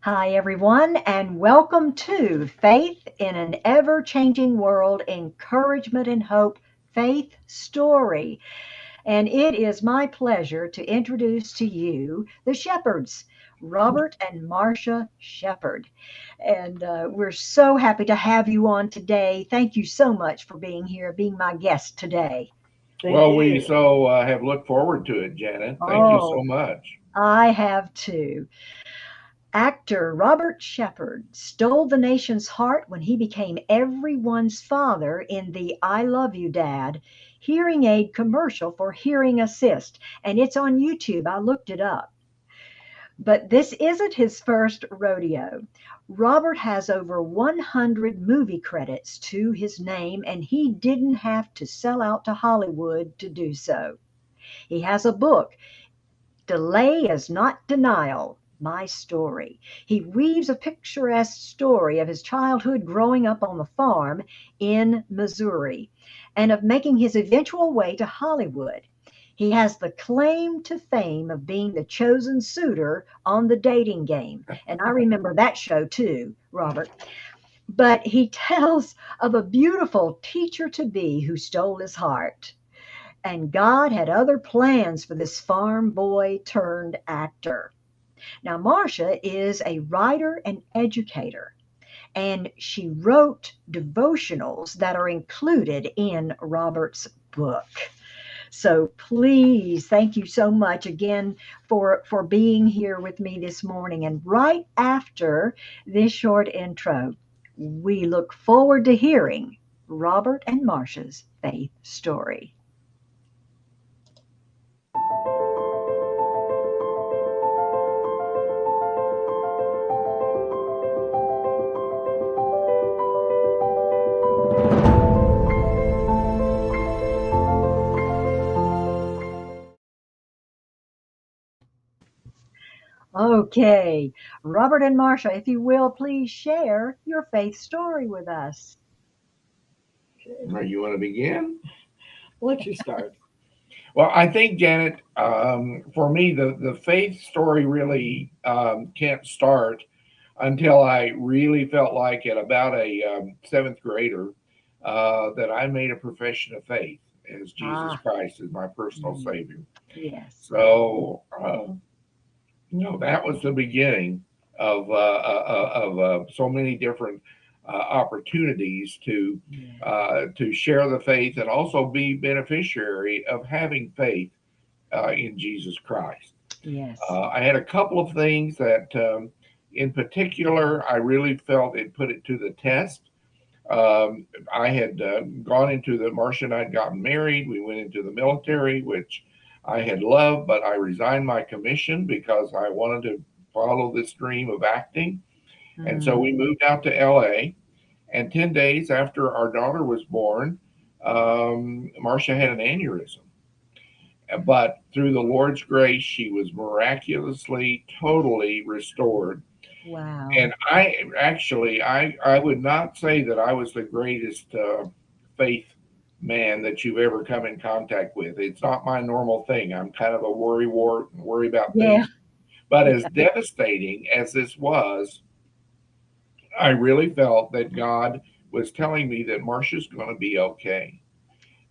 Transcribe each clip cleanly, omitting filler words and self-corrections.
Hi, everyone, and welcome to Faith in an Ever Changing World Encouragement and Hope Faith Story. And it is my pleasure to introduce to you the Shepherds, Robert and Marcia Shepherd. And we're so happy to have you on today. Thank you so much for being here, being my guest today. Thank Well, we you. so have looked forward to it, Janet. Thank you so Oh, much. I have too. Actor Robert Shepherd stole the nation's heart when he became everyone's father in the I Love You Dad hearing aid commercial for hearing assist. And it's on YouTube. I looked it up. But this isn't his first rodeo. Robert has over 100 movie credits to his name, and he didn't have to sell out to Hollywood to do so. He has a book, Delay is Not Denial. My story. He weaves a picturesque story of his childhood growing up on the farm in Missouri and of making his eventual way to Hollywood. He has the claim to fame of being the chosen suitor on the dating game. And I remember that show too, Robert. But he tells of a beautiful teacher to be who stole his heart. And God had other plans for this farm boy turned actor. Now, Marcia is a writer and educator, and she wrote devotionals that are included in Robert's book. So please, thank you so much again for being here with me this morning. And right after this short intro, we look forward to hearing Robert and Marcia's faith story. Okay, Robert and Marcia, if you will, please share your faith story with us. Now, you want to begin? I'll let you start. Well, I think, Janet, for me, the faith story really can't start until I really felt like at about a seventh grader that I made a profession of faith as Jesus Ah, Christ is my personal mm, Savior. yes. So, that was the beginning of so many different opportunities Yeah. to share the faith and also be beneficiary of having faith in Jesus Christ. Yes. I had a couple of things that, in particular, I really felt it put it to the test. I had gone into the Marcia and I had gotten married. We went into the military, which I had loved, but I resigned my commission because I wanted to follow this dream of acting. And so we Mm. moved out to LA. And 10 days after our daughter was born, Marcia had an aneurysm. But through the Lord's grace, she was miraculously, totally restored. Wow. And I would not say that I was the greatest faith man that you've ever come in contact with. It's not my normal thing. I'm kind of a worry wart and worry about Yeah. things. But as Yeah. devastating as this was, I really felt that God was telling me that Marcia's going to be okay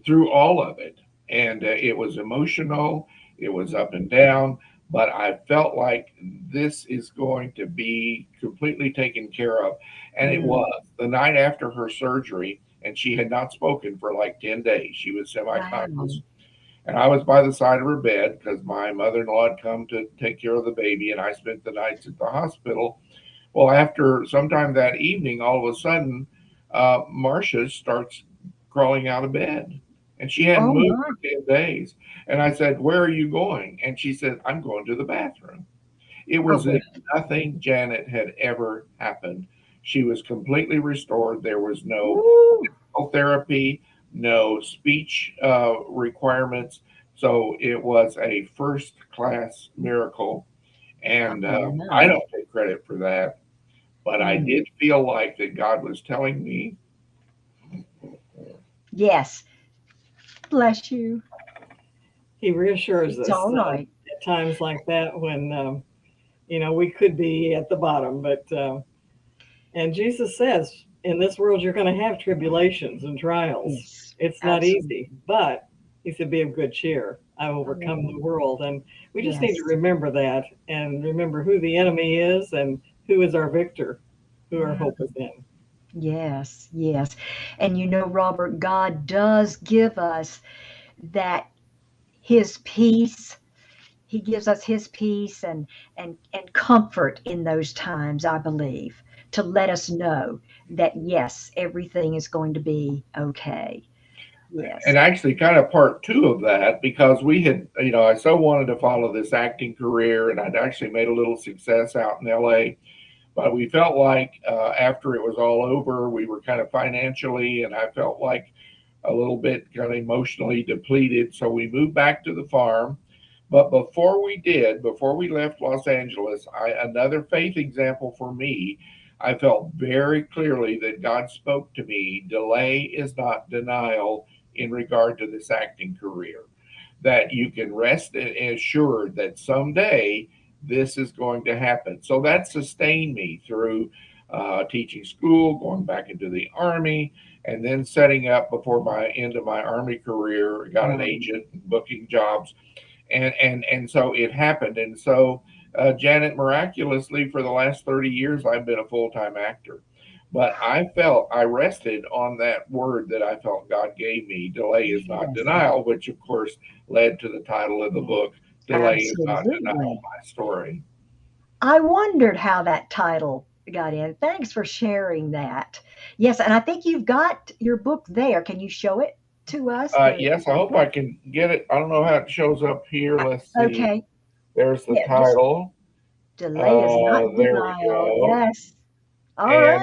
through all of it. And it was emotional, it was up and down, but I felt like this is going to be completely taken care of. And it Mm. was the night after her surgery, and she had not spoken for like 10 days. She was semi Wow. conscious. And I was by the side of her bed because my mother in law had come to take care of the baby, and I spent the nights at the hospital. Well, after sometime that evening, all of a sudden, Marcia starts crawling out of bed. And she hadn't Oh moved my. for 10 days. And I said, "Where are you going?" And she said, "I'm going to the bathroom." It Oh was as boy. if nothing Janet had ever happened. She was completely restored. There was no Woo. therapy, no speech requirements. So it was a first class miracle. And I I know. don't take credit for that, but I Mm. did feel like that God was telling me, Yes. Bless you. He reassures It's us all right. at times like that when We could be at the bottom, but and Jesus says, in this world you're going to have tribulations and trials. Yes, It's not easy, absolutely. but he said, be of good cheer. I overcome Oh, the world. And we just need to yes. remember that and remember who the enemy is and who is our victor, who our hope is in. Yes, yes. And Robert, God does give us that his peace. He gives us his peace and comfort in those times, I believe, to let us know that yes, everything is going to be okay. Yes. And actually, kind of part two of that, because we had, I so wanted to follow this acting career, and I'd actually made a little success out in LA. But we felt like after it was all over, we were kind of financially, and I felt like a little bit kind of emotionally depleted. So we moved back to the farm. But before we left Los Angeles, another faith example for me, I felt very clearly that God spoke to me. Delay is not denial in regard to this acting career, that you can rest assured that someday this is going to happen. So that sustained me through teaching school, going back into the Army, and then setting up before my end of my Army career, got an Um, agent, booking jobs, and so it happened. And so, Janet, miraculously, for the last 30 years, I've been a full time actor. But I rested on that word that I felt God gave me. Delay is not yes, denial, which of course led to the title of the book, Delay is not denial, absolutely. my story. I wondered how that title got in. Thanks for sharing that. Yes, and I think you've got your book there. Can you show it to us? Yes, I The hope I book. can get it. I don't know how it shows up here. Let's see. Okay. There's the Yeah, just title. delay is not There we denial. go. Yes. All And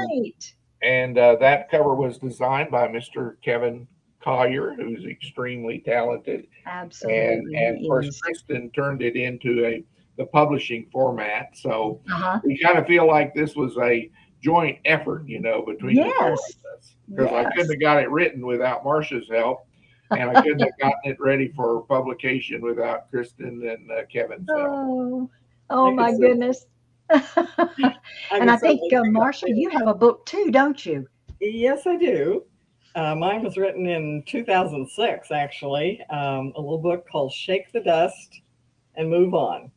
right. that cover was designed by Mr. Kevin Collier, who's extremely talented, Absolutely, and of he course is. Kristen turned it into a the publishing format. So Uh-huh. we kind of feel like this was a joint effort, between the four Yes. of us, because I couldn't Yes. have got it written without Marcia's help, and I couldn't have gotten it ready for publication without Kristen and Kevin's help. Oh, oh I could my certainly, goodness. I And could I think, certainly pick up Marcia, there. you have a book too, don't you? Yes, I do. Mine was written in 2006, actually. A little book called Shake the Dust and Move On.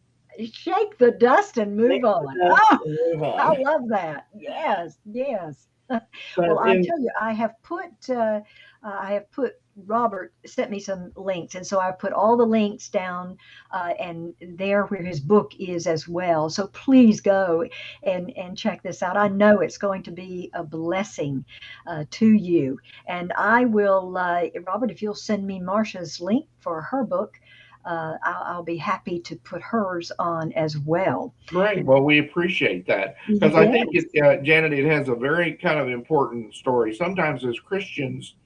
Shake the dust and move Shake the on. dust Oh, and move I on. love that. Yes, yes. Well, But I in tell you, I have put. Robert sent me some links, and so I put all the links down, and there where his book is as well. So please go and check this out. I know it's going to be a blessing to you, and I will, Robert, if you'll send me Marcia's link for her book. I'll be happy to put hers on as well. Great. And Well, we appreciate that because I think yes, Janet, it has a very kind of important story. Sometimes as Christians,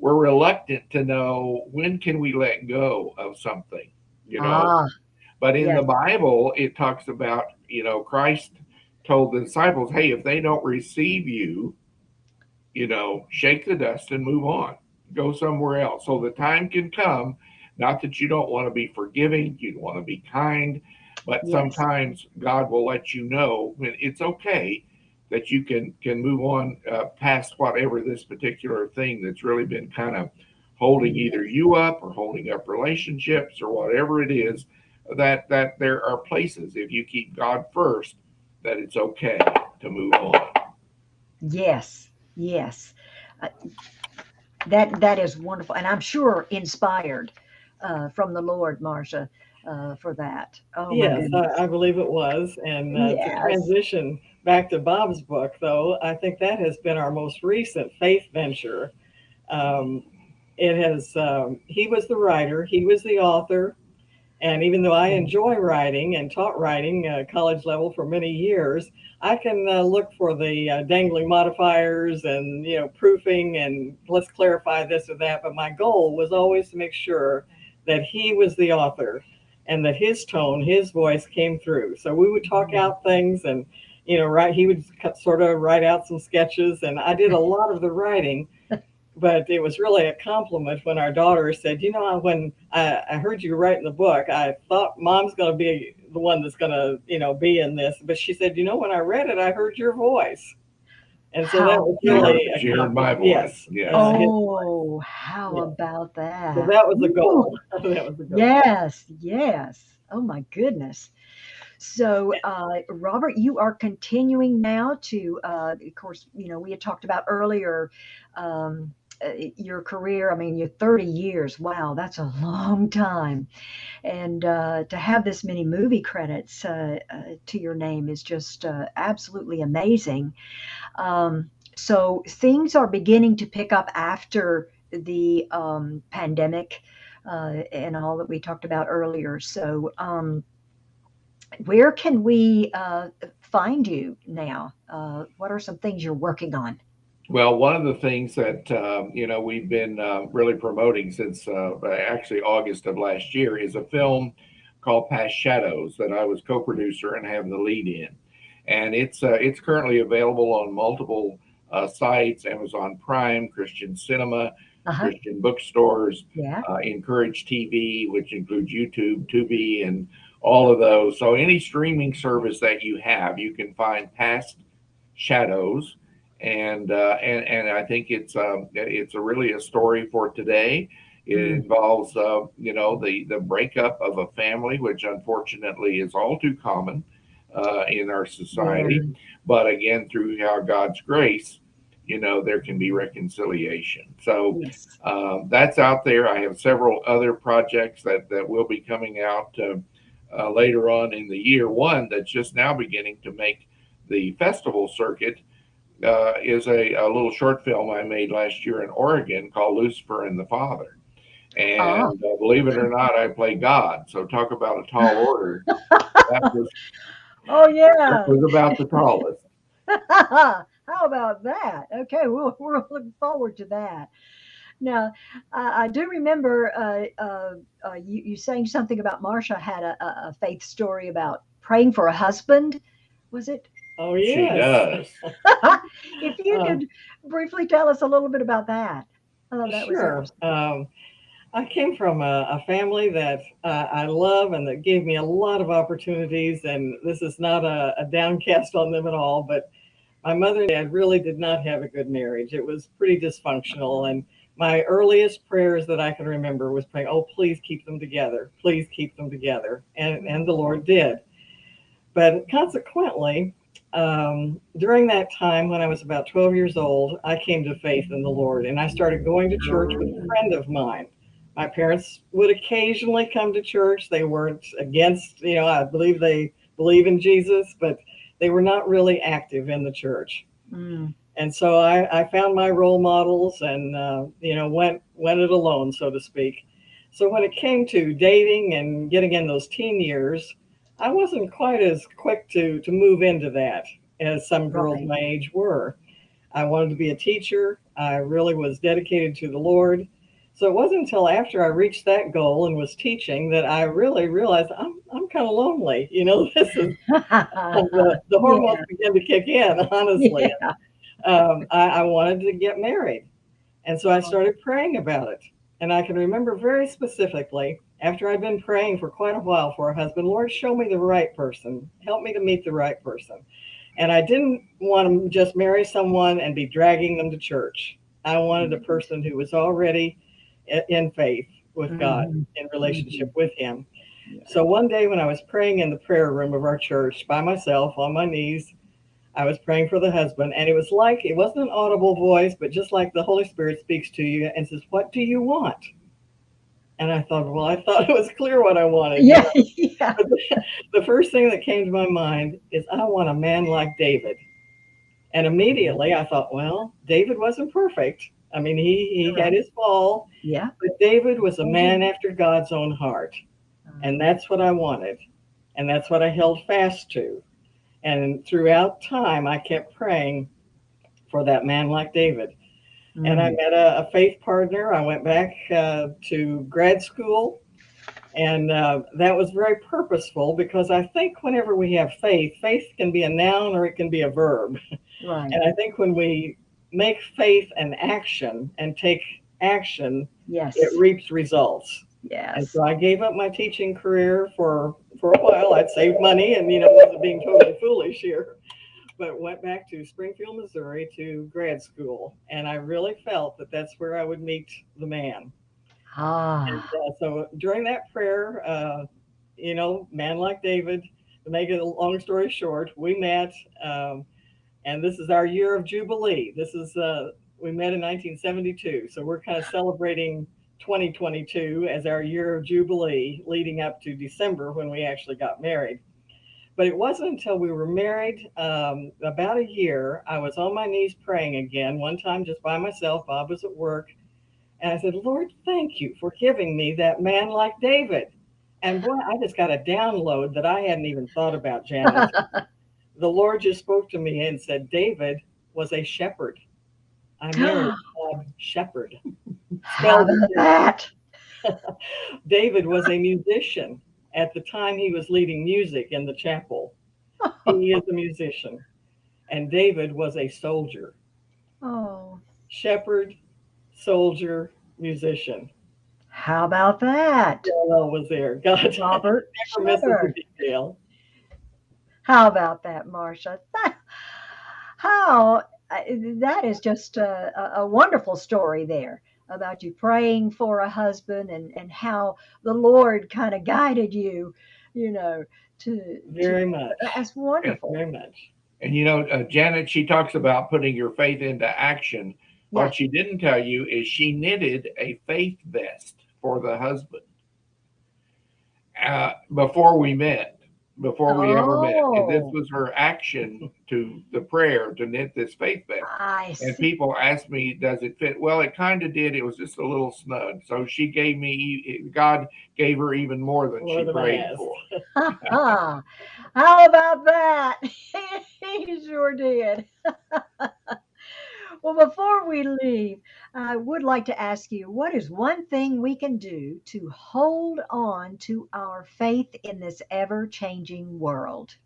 we're reluctant to know when can we let go of something, you know. ah, But in the yes, Bible, it talks about, Christ told the disciples, hey, if they don't receive you, shake the dust and move on, go somewhere else. So the time can come, not that you don't want to be forgiving, you want to be kind, but yes, sometimes God will let you know when it's okay that you can move on past whatever this particular thing that's really been kind of holding either yes, you up or holding up relationships or whatever it is, that there are places if you keep God first that it's okay to move on. yes, yes. Uh, that is wonderful, and I'm sure inspired from the Lord, Marcia, for that. Oh my yes, goodness. I believe it was. And to Yes. transition back to Bob's book, though, I think that has been our most recent faith venture. Um, it has. He was the writer. He was the author. And even though I enjoy writing and taught writing college level for many years, I can look for the dangling modifiers and proofing and let's clarify this or that. But my goal was always to make sure that he was the author and that his tone, his voice came through. So we would talk out things and write. He would sort of write out some sketches, and I did a lot of the writing. But it was really a compliment when our daughter said, you know, when I heard you writing the book, I thought mom's going to be the one that's going to, you know, be in this. But she said, you know, when I read it, I heard your voice. And so that How was She really heard, a she heard my compliment. voice. Yes. Yes. Oh, how Yeah. about So that? that was a Ooh, goal. That was a goal. yes, yes. Oh my goodness. So, Robert, you are continuing now to, of course, we had talked about earlier um, your career. I mean, you're 30 years. Wow, that's a long time. And to have this many movie credits to your name is just absolutely amazing. So things are beginning to pick up after the pandemic and all that we talked about earlier. So, where can we find you now? What are some things you're working on? Well, one of the things that we've been really promoting since actually August of last year is a film called Past Shadows that I was co-producer and have the lead in, and it's currently available on multiple sites: Amazon Prime, Christian Cinema, Uh huh. Christian bookstores, Yeah. Encourage TV, which includes YouTube, Tubi, and all of those. So any streaming service that you have, you can find Past Shadows, and I think it's a really a story for today. It Mm, involves the breakup of a family, which unfortunately is all too common in our yeah. society. But again, through our God's grace, there can be reconciliation. So Yes. that's out there. I have several other projects that will be coming out later on in the year. One that's just now beginning to make the festival circuit is a little short film I made last year in Oregon called Lucifer and the Father. Ah. And believe it or not, I play God. So talk about a tall order. That was Oh that yeah. was about the tallest. How about that? Okay, we're looking forward to that. Now, I do remember you saying something about Marcia had a faith story about praying for a husband. Was it? Oh, She yes. does. If you Um, could briefly tell us a little bit about that. I thought that was sure. interesting. I came from a family that I love and that gave me a lot of opportunities. And this is not a downcast on them at all, but my mother and dad really did not have a good marriage. It was pretty dysfunctional. And my earliest prayers that I can remember was praying, oh, please keep them together. Please keep them together. And the Lord did. But consequently, during that time when I was about 12 years old, I came to faith in the Lord and I started going to church with a friend of mine. My parents would occasionally come to church. They weren't against, I believe they believe in Jesus, but they were not really active in the church. Mm, And so I found my role models and, went it alone, so to speak. So when it came to dating and getting in those teen years, I wasn't quite as quick to move into that as some girls right. my age were. I wanted to be a teacher. I really was dedicated to the Lord. So it wasn't until after I reached that goal and was teaching that I really realized I'm kind of lonely. This is the hormones Yeah. began to kick in, honestly. Yeah. I wanted to get married. And so I started praying about it. And I can remember very specifically, after I'd been praying for quite a while for a husband, Lord, show me the right person. Help me to meet the right person. And I didn't want to just marry someone and be dragging them to church. I wanted a person who was already in faith with God, Mhm, in mhm. relationship with Him. Yeah. So one day when I was praying in the prayer room of our church by myself on my knees, I was praying for the husband, and it was like it wasn't an audible voice, but just like the Holy Spirit speaks to you and says, "What do you want?" And I thought, well, I thought it was clear what I wanted. Yeah. Yeah. But the first thing that came to my mind is, I want a man like David. And immediately I thought, well, David wasn't perfect. I mean, he Right. had his fall, Yeah. but David was a Oh, yeah. man after God's own heart. And Uh, that's what I wanted. And that's what I held fast to. And throughout time, I kept praying for that man like David. And I mm, met a faith partner. I went back to grad school, and that was very purposeful because I think whenever we have faith, faith can be a noun or it can be a verb. right. And I think when we make faith an action and take action, it Yes. reaps results. And Yes. so I gave up my teaching career for a while. I'd saved money and wasn't being totally foolish here, but went back to Springfield, Missouri to grad school. And I really felt that that's where I would meet the man. And Ah. so during that prayer, man like David, to make it a long story short, we met, and this is our year of Jubilee. We met in 1972. So we're kind of celebrating 2022 as our year of Jubilee leading up to December when we actually got married. But it wasn't until we were married about a year, I was on my knees praying again, one time just by myself. Bob was at work. And I said, Lord, thank you for giving me that man like David. And boy, I just got a download that I hadn't even thought about, Janet. The Lord just spoke to me and said, David was a shepherd. I married Bob Shepherd. How Spelled about that? David was a musician. At the time, he was leading music in the chapel. He is a musician. And David was a soldier. Oh, Shepherd, soldier, musician. how about that, Parallel was there. God Robert never misses a Shepherd? detail. How about that, Marcia? How that is just a wonderful story there about you praying for a husband and how the Lord kind of guided you, you know, to Very much. that's wonderful. Very much. And Janet, she talks about putting your faith into action. What Yes. she didn't tell you is she knitted a faith vest for the husband before we met, before we ever met. And this Oh, was her action to the prayer to knit this faith vest. I And see. people ask me, does it fit? Well, it kind of did. It was just a little snug. So she gave me, God gave her even more than More she than I prayed asked. for. How about that? He sure did. Well, before we leave, I would like to ask you, what is one thing we can do to hold on to our faith in this ever changing world?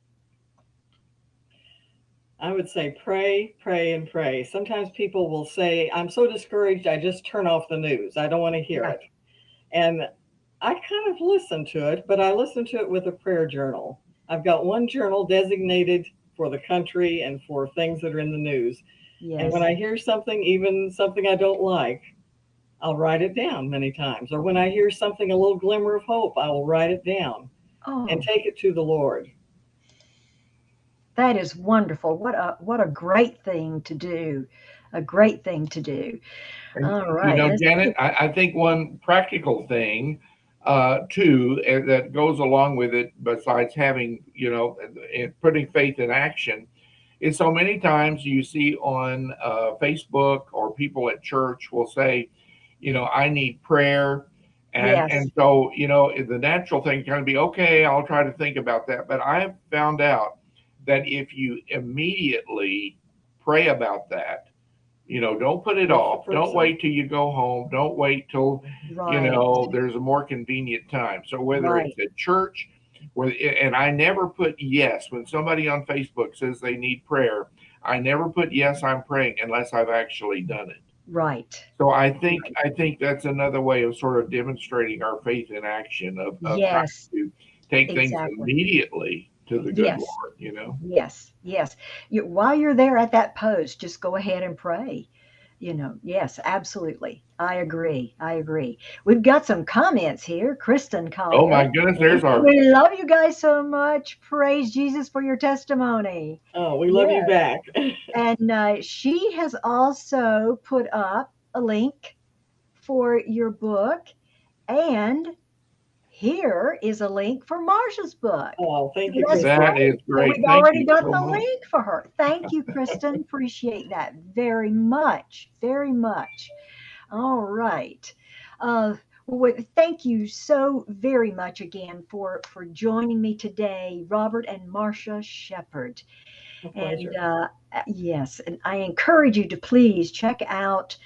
I would say pray, pray, and pray. Sometimes people will say, I'm so discouraged, I just turn off the news. I don't want to hear Yeah. it. And I kind of listen to it, but I listen to it with a prayer journal. I've got one journal designated for the country and for things that are in the news. And when Yes. I hear something, even something I don't like, I'll write it down many times. Or when I hear something, a little glimmer of hope, I will write it down and Oh, take it to the Lord. that is wonderful. What a great thing to do. A great thing to do. And All right. Let's Janet, see. I think one practical thing too that goes along with it, besides having putting faith in action, is so many times you see on Facebook or people at church will say, I need prayer. Yes. And so, the natural thing can be, okay, I'll try to think about that. But I've found out that if you immediately pray about that, don't put it With the off. Don't person. wait till you go home. Don't wait till, Right. there's a more convenient time. So whether Right. it's at church, and I never put yes when somebody on Facebook says they need prayer. I never put yes, I'm praying unless I've actually done it. Right. So I Right. think that's another way of sort of demonstrating our faith in action of trying Yes. to take things Exactly. immediately to the good Yes. Lord. Yes, yes. While you're there at that post, just go ahead and pray. Yes, absolutely. I agree. I agree. We've got some comments here. Kristen Oh Collier. my goodness, there's our We love you guys so much. Praise Jesus for your testimony. Oh, we love you Yes. back. And she has also put up a link for your book. And here is a link for Marcia's book. Oh, So thank you, that's Kristen. that is great. So great. we've Thank already you got so the much. link for her. Thank you, Kristen. Appreciate that very much. Very much. All right. Thank you so very much again for joining me today, Robert and Marcia Shepherd. A And pleasure. yes, and I encourage you to please check out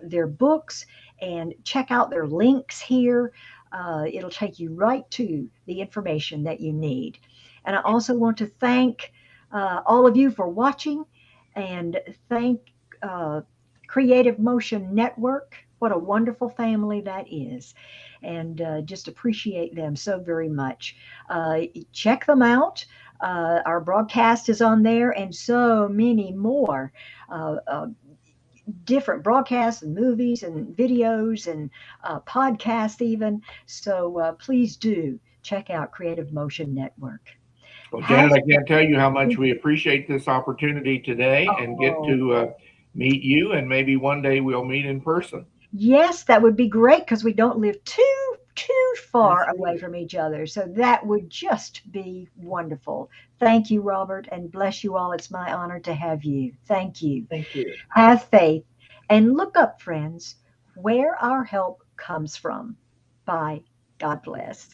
their books and check out their links here. It'll take you right to the information that you need. And I also want to thank all of you for watching and thank uh, Creative Motion Network. What a wonderful family that is. And just appreciate them so very much. Check them out. Our broadcast is on there and so many more. Different broadcasts and movies and videos and podcasts, even. So please do check out Creative Motion Network. Well, Janet, Has I can't tell you how much we appreciate this opportunity today and get oh, to meet you, and maybe one day we'll meet in person. yes, that would be great because we don't live too far That's away right. from each other. So that would just be wonderful. Thank you, Robert, and bless you all. It's my honor to have you. Thank you. Thank you. Have faith and look up, friends, where our help comes from. Bye. God bless.